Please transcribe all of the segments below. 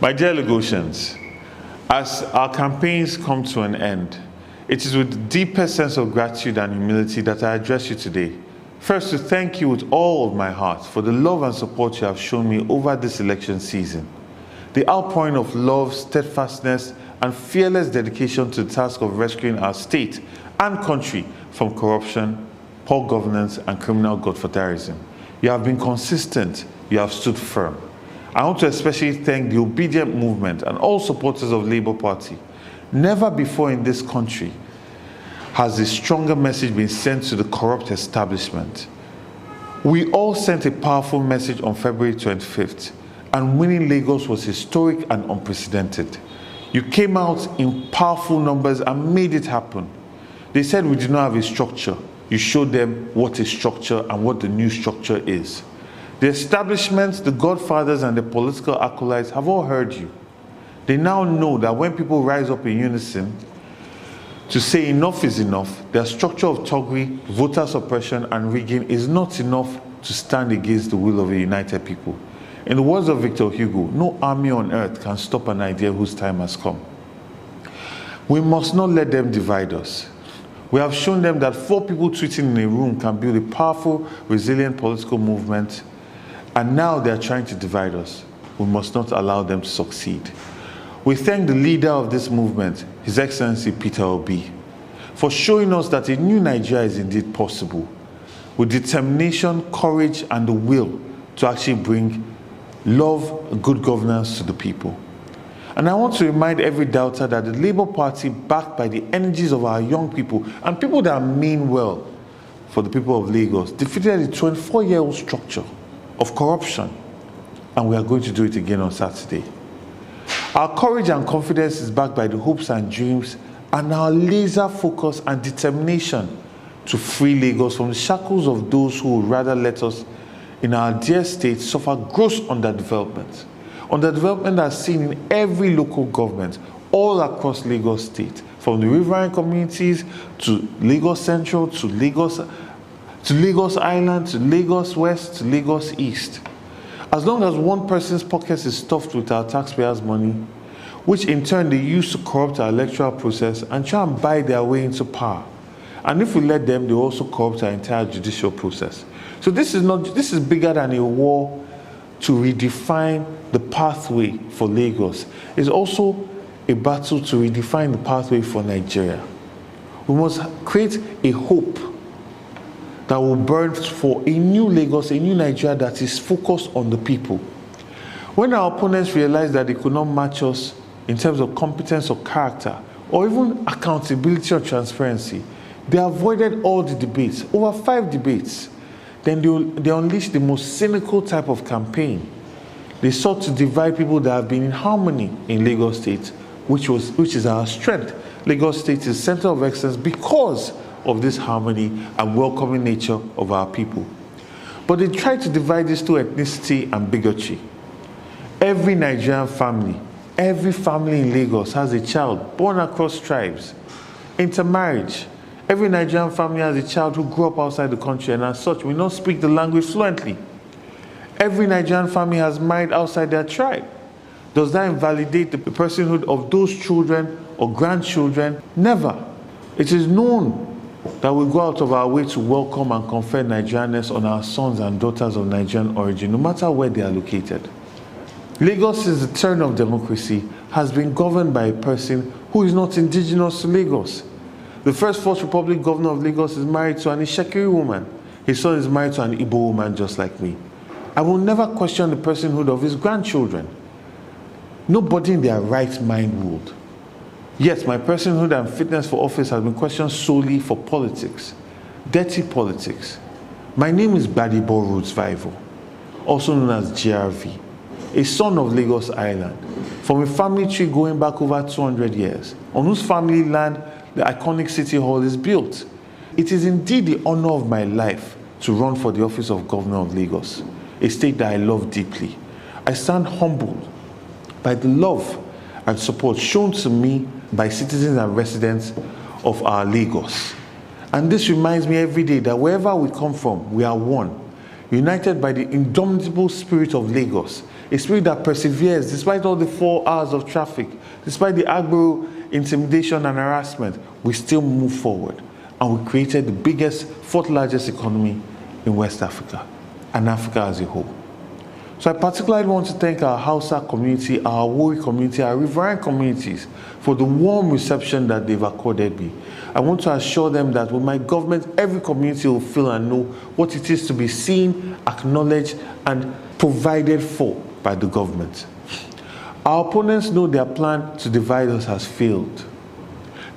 My dear Lagosians, as our campaigns come to an end, it is with the deepest sense of gratitude and humility that I address you today. First, to thank you with all of my heart for the love and support you have shown me over this election season. The outpouring of love, steadfastness, and fearless dedication to the task of rescuing our state and country from corruption, poor governance, and criminal godfatherism. You have been consistent, you have stood firm. I want to especially thank the obedient movement and all supporters of Labour Party. Never before in this country has a stronger message been sent to the corrupt establishment. We all sent a powerful message on February 25th, and winning Lagos was historic and unprecedented. You came out in powerful numbers and made it happen. They said we did not have a structure. You showed them what a structure and what the new structure is. The establishment, the godfathers, and the political acolytes have all heard you. They now know that when people rise up in unison to say enough is enough, their structure of thuggery, voter suppression, and rigging is not enough to stand against the will of a united people. In the words of Victor Hugo, no army on earth can stop an idea whose time has come. We must not let them divide us. We have shown them that 4 people tweeting in a room can build a powerful, resilient political movement, and now they are trying to divide us. We must not allow them to succeed. We thank the leader of this movement, His Excellency Peter Obi, for showing us that a new Nigeria is indeed possible, with determination, courage, and the will to actually bring love, good governance to the people. And I want to remind every doubter that the Labour Party, backed by the energies of our young people and people that mean well for the people of Lagos, defeated a 24-year-old structure of corruption, and we are going to do it again on Saturday. Our courage and confidence is backed by the hopes and dreams and our laser focus and determination to free Lagos from the shackles of those who would rather let us in our dear state suffer gross underdevelopment. Underdevelopment that's seen in every local government all across Lagos State, from the riverine communities to Lagos Central, to Lagos Island, to Lagos West, to Lagos East. As long as one person's pocket is stuffed with our taxpayers' money, which in turn they use to corrupt our electoral process and try and buy their way into power. And if we let them, they also corrupt our entire judicial process. So this is bigger than a war to redefine the pathway for Lagos. It's also a battle to redefine the pathway for Nigeria. We must create a hope that will burn for a new Lagos, a new Nigeria that is focused on the people. When our opponents realized that they could not match us in terms of competence or character, or even accountability or transparency, they avoided all the debates, over 5 debates. Then they unleashed the most cynical type of campaign. They sought to divide people that have been in harmony in Lagos State, which is our strength. Lagos State is center of excellence because of this harmony and welcoming nature of our people. But they tried to divide this through ethnicity and bigotry. Every Nigerian family, every family in Lagos has a child born across tribes. Intermarriage. Every Nigerian family has a child who grew up outside the country and as such will not speak the language fluently. Every Nigerian family has married outside their tribe. Does that invalidate the personhood of those children or grandchildren? Never. It is known that we go out of our way to welcome and confer Nigerianness on our sons and daughters of Nigerian origin, no matter where they are located. Lagos, since the turn of democracy, has been governed by a person who is not indigenous to Lagos. The first Fourth Republic governor of Lagos is married to an Ishekiri woman. His son is married to an Igbo woman just like me. I will never question the personhood of his grandchildren. Nobody in their right mind would. Yes, my personhood and fitness for office has been questioned solely for politics. Dirty politics. My name is Ghadebo Rhodes Vivour, also known as GRV, a son of Lagos Island, from a family tree going back over 200 years, on whose family land the iconic City Hall is built. It is indeed the honor of my life to run for the office of Governor of Lagos, a state that I love deeply. I stand humbled by the love and support shown to me by citizens and residents of our Lagos. And this reminds me every day that wherever we come from, we are one, united by the indomitable spirit of Lagos, a spirit that perseveres despite all the 4 hours of traffic, despite the agro intimidation and harassment. We still move forward, and we created the biggest, 4th largest economy in West Africa and Africa as a whole. So I particularly want to thank our Hausa community, our Wari community, our riverine communities for the warm reception that they've accorded me. I want to assure them that with my government, every community will feel and know what it is to be seen, acknowledged, and provided for by the government. Our opponents know their plan to divide us has failed.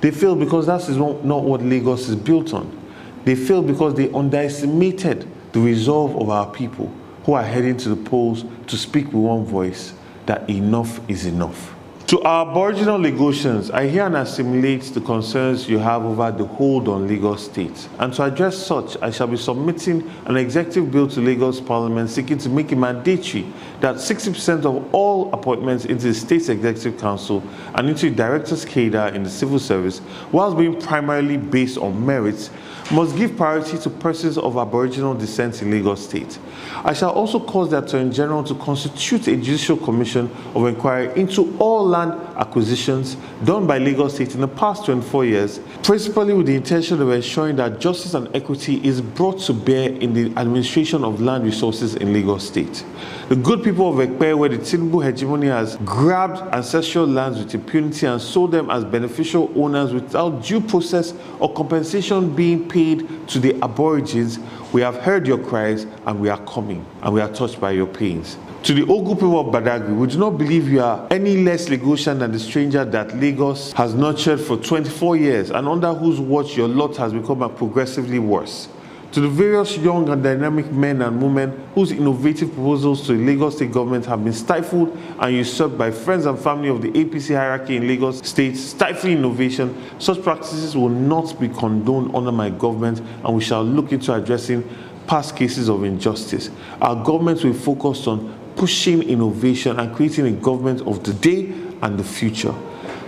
They failed because that is not what Lagos is built on. They failed because they underestimated the resolve of our people who are heading to the polls to speak with one voice that enough is enough. To our Aboriginal Lagosians, I hear and assimilate the concerns you have over the hold on Lagos State. And to address such, I shall be submitting an executive bill to Lagos Parliament seeking to make it mandatory that 60% of all appointments into the State's Executive Council and into the Director's Cadre in the civil service, whilst being primarily based on merits, must give priority to persons of Aboriginal descent in Lagos State. I shall also cause the Attorney General to constitute a judicial commission of inquiry into all land acquisitions done by Lagos State in the past 24 years, principally with the intention of ensuring that justice and equity is brought to bear in the administration of land resources in Lagos State. The good people of Ekpe, where the Tinubu hegemony has grabbed ancestral lands with impunity and sold them as beneficial owners without due process or compensation being paid to the aborigines, we have heard your cries and we are coming, and we are touched by your pains. To the Ogu people of Badagry, we do not believe you are any less Lagosian than the stranger that Lagos has nurtured for 24 years and under whose watch your lot has become progressively worse. To the various young and dynamic men and women whose innovative proposals to the Lagos State government have been stifled and usurped by friends and family of the APC hierarchy in Lagos State, stifling innovation, such practices will not be condoned under my government, and we shall look into addressing past cases of injustice. Our government will focus on pushing innovation and creating a government of the day and the future.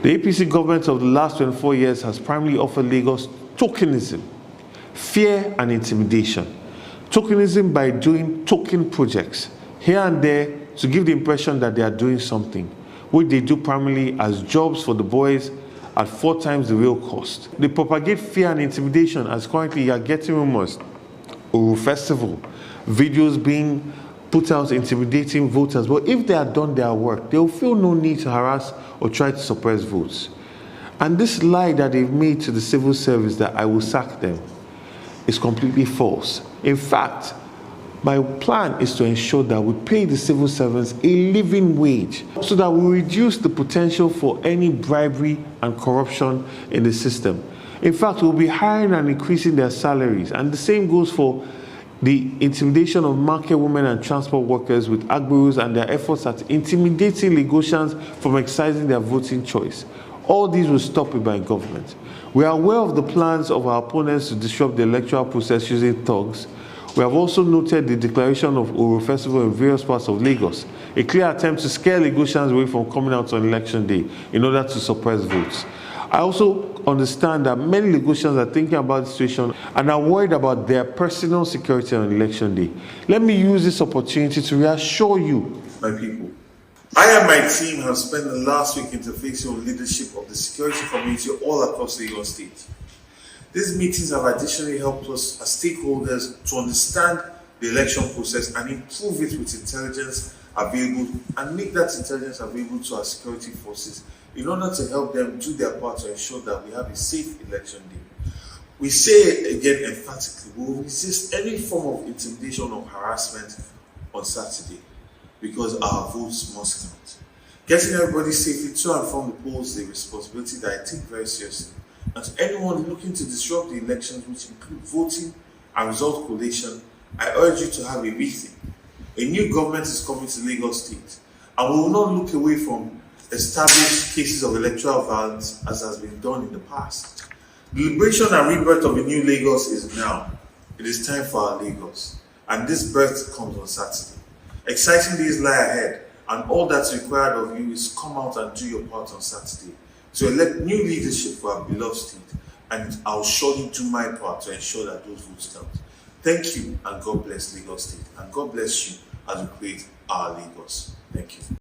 The APC government of the last 24 years has primarily offered Lagos tokenism, fear and intimidation. Tokenism by doing token projects here and there to give the impression that they are doing something, which they do primarily as jobs for the boys at 4 times the real cost. They propagate fear and intimidation, as currently you are getting rumors, Uru Festival, videos being put out intimidating voters. But if they have done their work, they will feel no need to harass or try to suppress votes. And this lie that they've made to the civil service that I will sack them is completely false. In fact, my plan is to ensure that we pay the civil servants a living wage so that we reduce the potential for any bribery and corruption in the system. In fact, we'll be hiring and increasing their salaries, and the same goes for the intimidation of market women and transport workers with agboros and their efforts at intimidating Lagosians from exercising their voting choice. All these will stop with my government. We are aware of the plans of our opponents to disrupt the electoral process using thugs. We have also noted the declaration of Oro Festival in various parts of Lagos, a clear attempt to scare Lagosians away from coming out on election day in order to suppress votes. I also understand that many Lagosians are thinking about the situation and are worried about their personal security on election day. Let me use this opportunity to reassure you, my people. I and my team have spent the last week interfacing with leadership of the security community all across Lagos State. These meetings have additionally helped us as stakeholders to understand the election process and improve it with intelligence available and make that intelligence available to our security forces in order to help them do their part to ensure that we have a safe election day. We say again emphatically, we will resist any form of intimidation or harassment on Saturday, because our votes must count. Getting everybody safely to and from the polls is a responsibility that I take very seriously. And to anyone looking to disrupt the elections, which include voting and result collation, I urge you to have a rethink. A new government is coming to Lagos State, and we will not look away from established cases of electoral violence as has been done in the past. The liberation and rebirth of a new Lagos is now. It is time for our Lagos, and this birth comes on Saturday. Exciting days lie ahead, and all that's required of you is come out and do your part on Saturday to elect new leadership for our beloved state, and I'll surely do my part to ensure that those votes count. Thank you, and God bless Lagos State, and God bless you as we create our Lagos. Thank you.